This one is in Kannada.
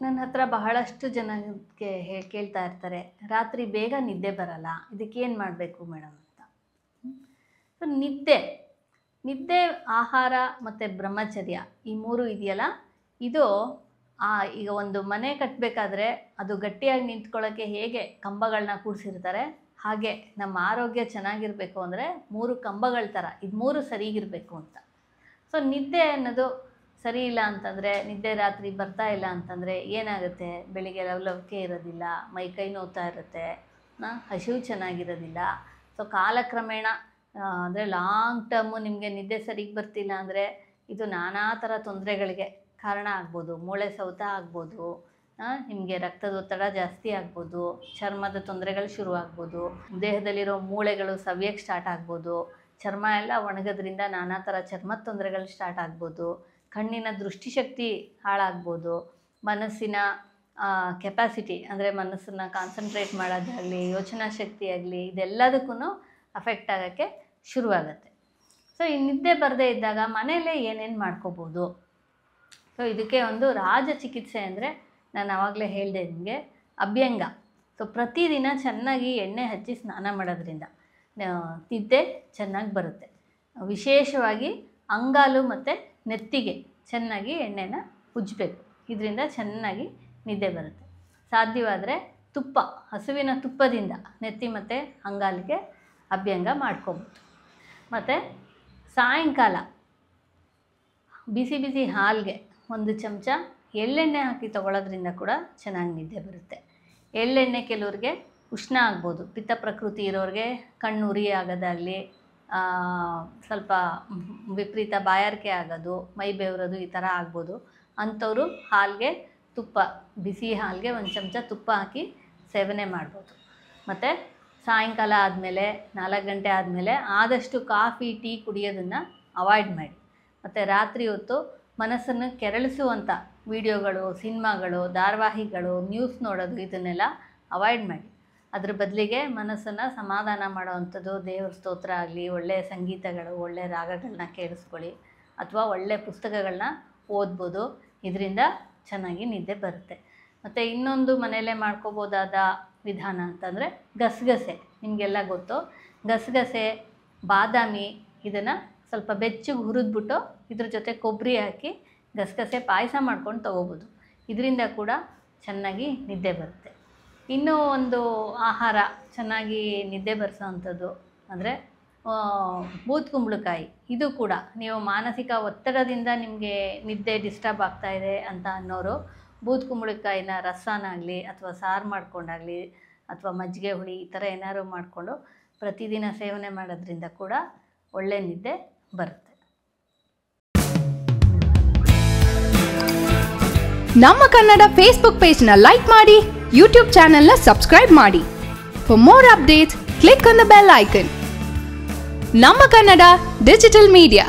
ನನ್ನ ಹತ್ರ ಬಹಳಷ್ಟು ಜನಕ್ಕೆ ಕೇಳ್ತಾ ಇರ್ತಾರೆ, ರಾತ್ರಿ ಬೇಗ ನಿದ್ದೆ ಬರಲ್ಲ, ಇದಕ್ಕೇನು ಮಾಡಬೇಕು ಮೇಡಮ್ ಅಂತ. ಸೊ ನಿದ್ದೆ, ಆಹಾರ ಮತ್ತು ಬ್ರಹ್ಮಚರ್ಯ ಈ ಮೂರು ಇದೆಯಲ್ಲ, ಇದು ಈಗ ಒಂದು ಮನೆ ಕಟ್ಟಬೇಕಾದ್ರೆ ಅದು ಗಟ್ಟಿಯಾಗಿ ನಿಂತ್ಕೊಳ್ಳೋಕ್ಕೆ ಹೇಗೆ ಕಂಬಗಳನ್ನ ಕೂಡಿಸಿರ್ತಾರೆ, ಹಾಗೆ ನಮ್ಮ ಆರೋಗ್ಯ ಚೆನ್ನಾಗಿರಬೇಕು ಅಂದರೆ 3 ಕಂಬಗಳ ಥರ ಇದು 3 ಸರಿಗಿರಬೇಕು ಅಂತ. ಸೊ ನಿದ್ದೆ ಅನ್ನೋದು ಸರಿ ಇಲ್ಲ ಅಂತಂದರೆ, ನಿದ್ದೆ ರಾತ್ರಿ ಬರ್ತಾ ಇಲ್ಲ ಅಂತಂದರೆ ಏನಾಗುತ್ತೆ? ಬೆಳಿಗ್ಗೆ ಲವಲವಿಕೆ ಇರೋದಿಲ್ಲ, ಮೈ ಕೈ ನೋವ್ತಾ ಇರುತ್ತೆ, ಹಸಿವು ಚೆನ್ನಾಗಿರೋದಿಲ್ಲ. ಸೊ ಕಾಲಕ್ರಮೇಣ ಅಂದರೆ ಲಾಂಗ್ ಟರ್ಮು ನಿಮಗೆ ನಿದ್ದೆ ಸರಿಗೆ ಬರ್ತಿಲ್ಲ ಅಂದರೆ ಇದು ನಾನಾ ಥರ ತೊಂದರೆಗಳಿಗೆ ಕಾರಣ ಆಗ್ಬೋದು. ಮೂಳೆ ಸೌತ ಆಗ್ಬೋದು, ನಿಮಗೆ ರಕ್ತದೊತ್ತಡ ಜಾಸ್ತಿ ಆಗ್ಬೋದು, ಚರ್ಮದ ತೊಂದರೆಗಳು ಶುರು ಆಗ್ಬೋದು, ದೇಹದಲ್ಲಿರೋ ಮೂಳೆಗಳು ಸವಿಯಕ್ಕೆ ಸ್ಟಾರ್ಟ್ ಆಗ್ಬೋದು, ಚರ್ಮ ಎಲ್ಲ ಒಣಗೋದ್ರಿಂದ ನಾನಾ ಥರ ಚರ್ಮದ ತೊಂದರೆಗಳು ಸ್ಟಾರ್ಟ್ ಆಗ್ಬೋದು, ಕಣ್ಣಿನ ದೃಷ್ಟಿಶಕ್ತಿ ಹಾಳಾಗ್ಬೋದು, ಮನಸ್ಸಿನ ಕೆಪಾಸಿಟಿ ಅಂದರೆ ಮನಸ್ಸನ್ನು ಕಾನ್ಸಂಟ್ರೇಟ್ ಮಾಡೋದಾಗಲಿ, ಯೋಚನಾ ಶಕ್ತಿ ಆಗಲಿ, ಇದೆಲ್ಲದಕ್ಕೂ ಅಫೆಕ್ಟ್ ಆಗೋಕ್ಕೆ ಶುರುವಾಗುತ್ತೆ. ಸೊ ಈ ನಿದ್ದೆ ಬರದೇ ಇದ್ದಾಗ ಮನೆಯಲ್ಲೇ ಏನೇನು ಮಾಡ್ಕೋಬೋದು? ಸೊ ಇದಕ್ಕೆ ಒಂದು ರಾಜ ಚಿಕಿತ್ಸೆ ಅಂದರೆ ನಾನು ಆವಾಗಲೇ ಹೇಳಿದೆ ನಿಮಗೆ, ಅಭ್ಯಂಗ. ಸೊ ಪ್ರತಿದಿನ ಚೆನ್ನಾಗಿ ಎಣ್ಣೆ ಹಚ್ಚಿ ಸ್ನಾನ ಮಾಡೋದ್ರಿಂದ ನಿದ್ದೆ ಚೆನ್ನಾಗಿ ಬರುತ್ತೆ. ವಿಶೇಷವಾಗಿ ಅಂಗಾಲು ಮತ್ತು ನೆತ್ತಿಗೆ ಚೆನ್ನಾಗಿ ಎಣ್ಣೆನ ಉಜ್ಜಬೇಕು, ಇದರಿಂದ ಚೆನ್ನಾಗಿ ನಿದ್ದೆ ಬರುತ್ತೆ. ಸಾಧ್ಯವಾದರೆ ತುಪ್ಪ, ಹಸುವಿನ ತುಪ್ಪದಿಂದ ನೆತ್ತಿ ಮತ್ತು ಅಂಗಾಲಿಗೆ ಅಭ್ಯಂಗ ಮಾಡ್ಕೊಬೋದು. ಮತ್ತು ಸಾಯಂಕಾಲ ಬಿಸಿ ಹಾಲಿಗೆ 1 ಚಮಚ ಎಳ್ಳೆಣ್ಣೆ ಹಾಕಿ ತಗೊಳ್ಳೋದ್ರಿಂದ ಕೂಡ ಚೆನ್ನಾಗಿ ನಿದ್ದೆ ಬರುತ್ತೆ. ಎಳ್ಳೆಣ್ಣೆ ಕೆಲವ್ರಿಗೆ ಉಷ್ಣ ಆಗ್ಬೋದು, ಪಿತ್ತ ಪ್ರಕೃತಿ ಇರೋರಿಗೆ ಕಣ್ಣು ಉರಿ ಆಗೋದಾಗಲಿ, ಸ್ವಲ್ಪ ವಿಪರೀತ ಬಾಯಾರಿಕೆ ಆಗೋದು, ಮೈ ಬೆವರೋದು ಈ ಥರ ಆಗ್ಬೋದು. ಅಂಥವರು ಹಾಲಿಗೆ ತುಪ್ಪ, ಬಿಸಿ ಹಾಲಿಗೆ 1 ಚಮಚ ತುಪ್ಪ ಹಾಕಿ ಸೇವನೆ ಮಾಡ್ಬೋದು. ಮತ್ತು ಸಾಯಂಕಾಲ ಆದಮೇಲೆ 4 ಗಂಟೆ ಆದಮೇಲೆ ಆದಷ್ಟು ಕಾಫಿ ಟೀ ಕುಡಿಯೋದನ್ನು ಅವಾಯ್ಡ್ ಮಾಡಿ. ಮತ್ತು ರಾತ್ರಿ ಹೊತ್ತು ಮನಸ್ಸನ್ನು ಕೆರಳಿಸುವಂಥ ವಿಡಿಯೋಗಳು, ಸಿನಿಮಾಗಳು, ಧಾರಾವಾಹಿಗಳು, ನ್ಯೂಸ್ ನೋಡೋದು ಇದನ್ನೆಲ್ಲ ಅವಾಯ್ಡ್ ಮಾಡಿ. ಅದ್ರ ಬದಲಿಗೆ ಮನಸ್ಸನ್ನು ಸಮಾಧಾನ ಮಾಡೋವಂಥದ್ದು ದೇವ್ರ ಸ್ತೋತ್ರ ಆಗಲಿ, ಒಳ್ಳೆಯ ಸಂಗೀತಗಳು, ಒಳ್ಳೆಯ ರಾಗಗಳನ್ನ ಕೇಳಿಸ್ಕೊಳ್ಳಿ, ಅಥವಾ ಒಳ್ಳೆಯ ಪುಸ್ತಕಗಳನ್ನ ಓದ್ಬೋದು. ಇದರಿಂದ ಚೆನ್ನಾಗಿ ನಿದ್ದೆ ಬರುತ್ತೆ. ಮತ್ತು ಇನ್ನೊಂದು ಮನೆಯಲ್ಲೇ ಮಾಡ್ಕೋಬೋದಾದ ವಿಧಾನ ಅಂತಂದರೆ ಗಸಗಸೆ. ನಿಮಗೆಲ್ಲ ಗೊತ್ತು, ಗಸಗಸೆ, ಬಾದಾಮಿ ಇದನ್ನು ಸ್ವಲ್ಪ ಬೆಚ್ಚಗೆ ಹುರಿದ್ಬಿಟ್ಟು ಇದ್ರ ಜೊತೆ ಕೊಬ್ಬರಿ ಹಾಕಿ ಗಸಗಸೆ ಪಾಯಸ ಮಾಡ್ಕೊಂಡು ತೊಗೋಬೋದು. ಇದರಿಂದ ಕೂಡ ಚೆನ್ನಾಗಿ ನಿದ್ದೆ ಬರುತ್ತೆ. ಇನ್ನೂ ಒಂದು ಆಹಾರ ಚೆನ್ನಾಗಿ ನಿದ್ದೆ ಬರೆಸೋವಂಥದ್ದು ಅಂದರೆ ಬೂದ್ಕುಂಬಳಕಾಯಿ. ಇದು ಕೂಡ ನೀವು ಮಾನಸಿಕ ಒತ್ತಡದಿಂದ ನಿಮಗೆ ನಿದ್ದೆ ಡಿಸ್ಟರ್ಬ್ ಆಗ್ತಾಯಿದೆ ಅಂತ ಅನ್ನೋರು ಬೂದ್ಕುಂಬಳಕಾಯಿನ ರಸನಾಗಲಿ ಅಥವಾ ಸಾರು ಮಾಡ್ಕೊಂಡಾಗಲಿ ಅಥವಾ ಮಜ್ಜಿಗೆ ಹುಳಿ ಈ ಥರ ಏನಾದ್ರು ಮಾಡಿಕೊಂಡು ಪ್ರತಿದಿನ ಸೇವನೆ ಮಾಡೋದ್ರಿಂದ ಕೂಡ ಒಳ್ಳೆ ನಿದ್ದೆ ಬರುತ್ತೆ. ನಮ್ಮ ಕನ್ನಡ ಫೇಸ್ಬುಕ್ ಪೇಜ್ನ ಲೈಕ್ ಮಾಡಿ, ಯೂಟ್ಯೂಬ್ ಚಾನೆಲ್ನ ಸಬ್ಸ್ಕ್ರೈಬ್ ಮಾಡಿ. For more updates click on the bell icon. ನಮ್ಮ ಕನ್ನಡ ಡಿಜಿಟಲ್ ಮೀಡಿಯಾ.